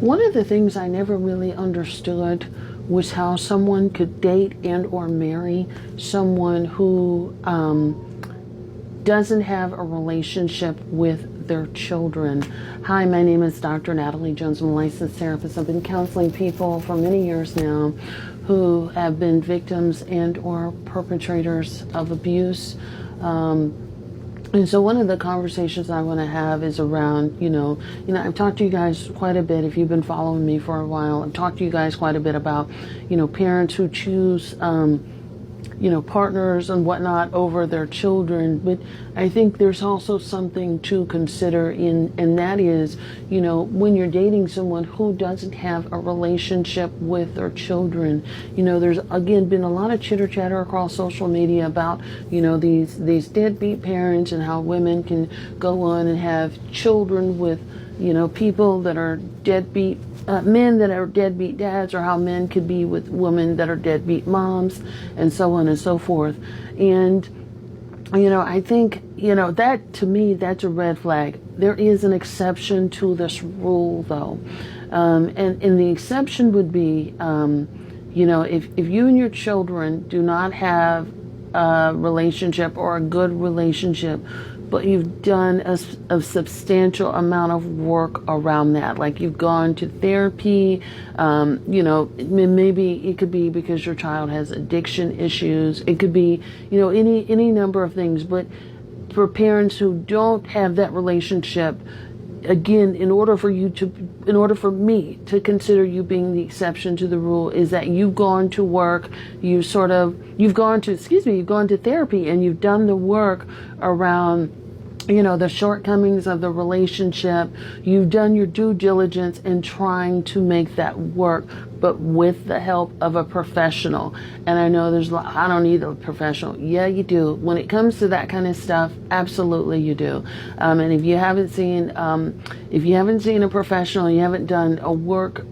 One of the things I never really understood was how someone could date and or marry someone who doesn't have a relationship with their children. Hi, my name is Dr. Natalie Jones. I'm a licensed therapist. I've been counseling people for many years now who have been victims and or perpetrators of abuse. And so one of the conversations I want to have is around, I've talked to you guys quite a bit. If you've been following me for a while, I've talked to you guys quite a bit about, parents who choose, partners and whatnot over their children. But I think there's also something to consider and that is, when you're dating someone who doesn't have a relationship with their children, there's again been a lot of chitter chatter across social media about, these deadbeat parents and how women can go on and have children with, people that are deadbeat men that are deadbeat dads, or how men could be with women that are deadbeat moms, and so on and so forth. And, I think, that to me, that's a red flag. There is an exception to this rule, though. And the exception would be, if you and your children do not have a relationship or a good relationship, but you've done a substantial amount of work around that. Like you've gone to therapy, maybe it could be because your child has addiction issues. It could be, any number of things. But for parents who don't have that relationship, again, in order for me to consider you being the exception to the rule, is that you've gone to work, you've gone to therapy, and you've done the work around, the shortcomings of the relationship. You've done your due diligence in trying to make that work, but with the help of a professional. And I know I don't need a professional. Yeah, you do. When it comes to that kind of stuff, absolutely you do. And if you haven't seen a professional, you haven't done a work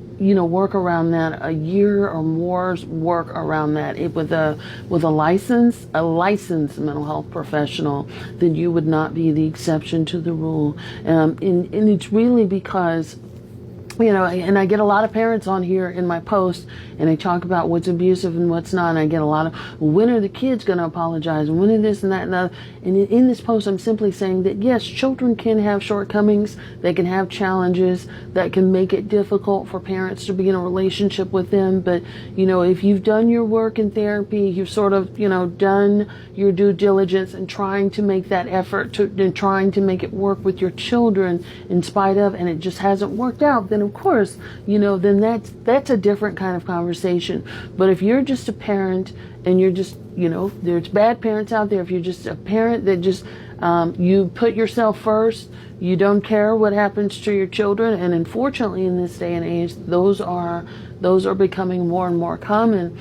around that, a year or more's work around that, with a licensed mental health professional, then you would not be the exception to the rule. And it's really because, and I get a lot of parents on here in my post, and they talk about what's abusive and what's not. And I get a lot of, when are the kids going to apologize? And when are this and that and that? And in this post, I'm simply saying that yes, children can have shortcomings. They can have challenges that can make it difficult for parents to be in a relationship with them. But, if you've done your work in therapy, you've sort of, done your due diligence and trying to make that effort and trying to make it work with your children in spite of, and it just hasn't worked out, then of course, then that's a different kind of conversation. But if you're just a parent and you're just, there's bad parents out there. If you're just a parent that just, you put yourself first, you don't care what happens to your children. And unfortunately in this day and age, those are becoming more and more common.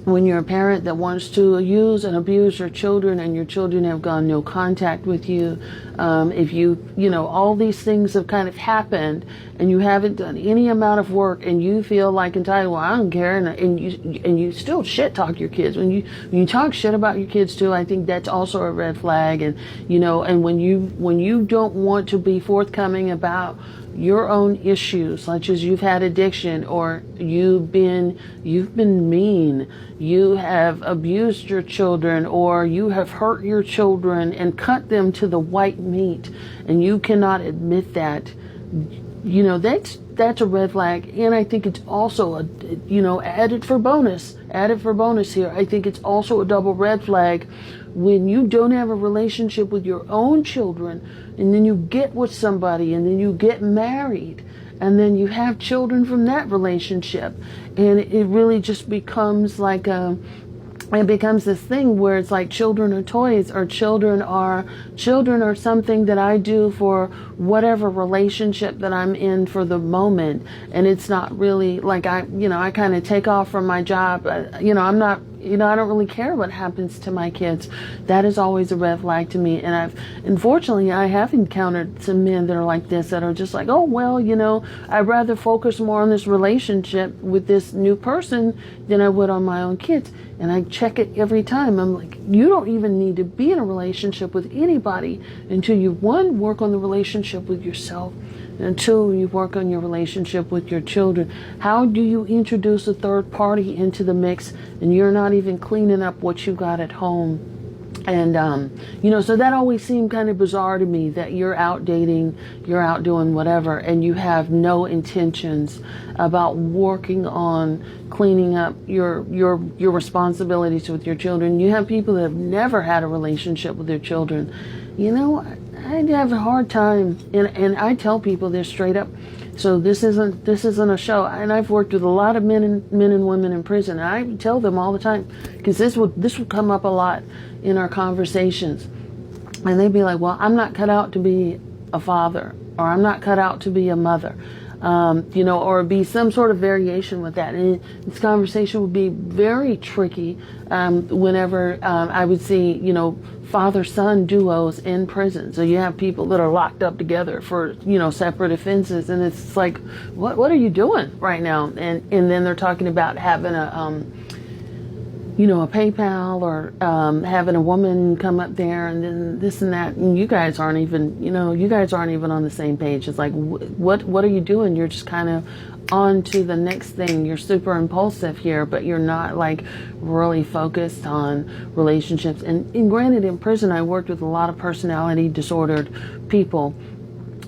When you're a parent that wants to use and abuse your children, and your children have gone no contact with you, if all these things have kind of happened and you haven't done any amount of work, and you feel like entitled, well, I don't care, and you still shit talk your kids. When you talk shit about your kids too, I think that's also a red flag. And and when you don't want to be forthcoming about your own issues, such as you've had addiction, or you've been mean, you have abused your children, or you have hurt your children and cut them to the white meat, and you cannot admit that, that's a red flag. And I think it's also added for bonus here, I think it's also a double red flag when you don't have a relationship with your own children, and then you get with somebody, and then you get married, and then you have children from that relationship, and it really just becomes like it becomes this thing where it's like children are toys, or children are something that I do for whatever relationship that I'm in for the moment. And it's not really like I kind of take off from my job. I'm not, I don't really care what happens to my kids. That is always a red flag to me. And unfortunately, I have encountered some men that are like this, that are just like, oh, well, I'd rather focus more on this relationship with this new person than I would on my own kids. And I check it every time. I'm like, you don't even need to be in a relationship with anybody until you, one, work on the relationship with yourself, And two, you work on your relationship with your children. How do you introduce a third party into the mix and you're not even cleaning up what you got at home? And, so that always seemed kind of bizarre to me, that you're out dating, you're out doing whatever, and you have no intentions about working on cleaning up your responsibilities with your children. You have people that have never had a relationship with their children. I have a hard time, and I tell people this straight up. So this isn't a show, and I've worked with a lot of men and women in prison, and I tell them all the time, because this would come up a lot in our conversations, and they'd be like, well, I'm not cut out to be a father, or I'm not cut out to be a mother, or be some sort of variation with that. And this conversation would be very tricky whenever I would see, father-son duos in prison. So you have people that are locked up together for, separate offenses, and it's like, what are you doing right now? And then they're talking about having a PayPal, or having a woman come up there, and then this and that, and you guys aren't even on the same page. It's like, what are you doing? You're just kind of on to the next thing. You're super impulsive here, but you're not like really focused on relationships. And granted, in prison, I worked with a lot of personality disordered people,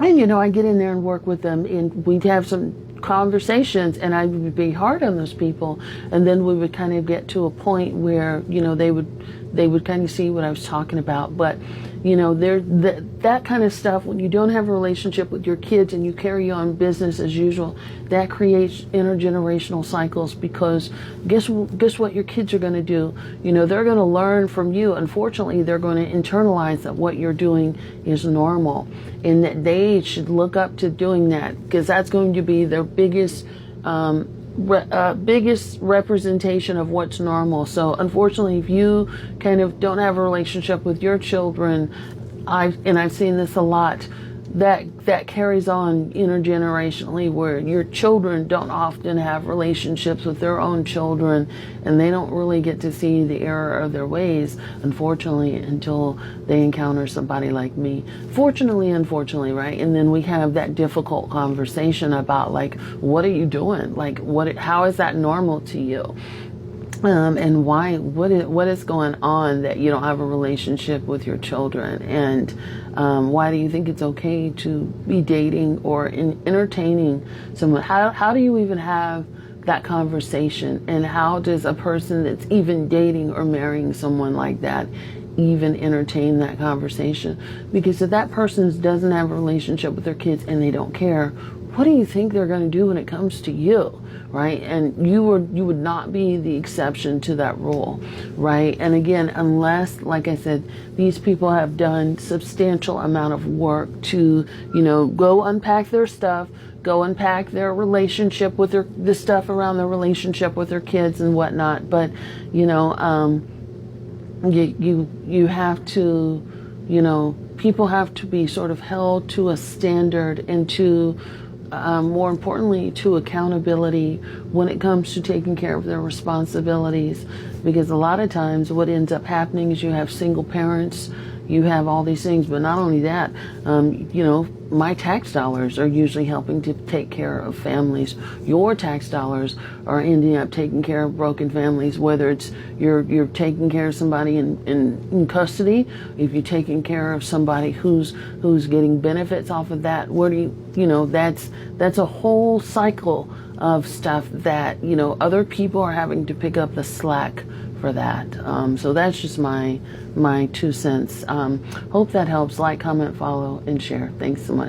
and I get in there and work with them, and we'd have some conversations, and I would be hard on those people, and then we would kind of get to a point where they would kind of see what I was talking about. But that kind of stuff, when you don't have a relationship with your kids and you carry on business as usual, that creates intergenerational cycles, because guess what your kids are going to do? They're going to learn from you. Unfortunately, they're going to internalize that what you're doing is normal, and that they should look up to doing that, because that's going to be their biggest representation of what's normal. So unfortunately, if you kind of don't have a relationship with your children, I've seen this a lot, that carries on intergenerationally, where your children don't often have relationships with their own children, and they don't really get to see the error of their ways, unfortunately, until they encounter somebody like me. Fortunately, unfortunately, right? And then we have that difficult conversation about, like, what are you doing? Like, how is that normal to you? And why? What is going on that you don't have a relationship with your children? And why do you think it's okay to be dating or entertaining someone? How do you even have that conversation? And how does a person that's even dating or marrying someone like that even entertain that conversation? Because if that person doesn't have a relationship with their kids and they don't care, what do you think they're going to do when it comes to you, right? And you would not be the exception to that rule, right? And again, unless, like I said, these people have done substantial amount of work to, go unpack their stuff, go unpack their relationship with the stuff around their relationship with their kids and whatnot. But, you have to, people have to be sort of held to a standard, and to more importantly, to accountability when it comes to taking care of their responsibilities. Because a lot of times what ends up happening is you have single parents, you have all these things, but not only that, my tax dollars are usually helping to take care of families. Your tax dollars are ending up taking care of broken families, whether it's you're taking care of somebody in custody, if you're taking care of somebody who's getting benefits off of that. Where do that's a whole cycle of stuff that, other people are having to pick up the slack for that. So that's just my 2 cents. Hope that helps. Like, comment, follow, and share. Thanks so much.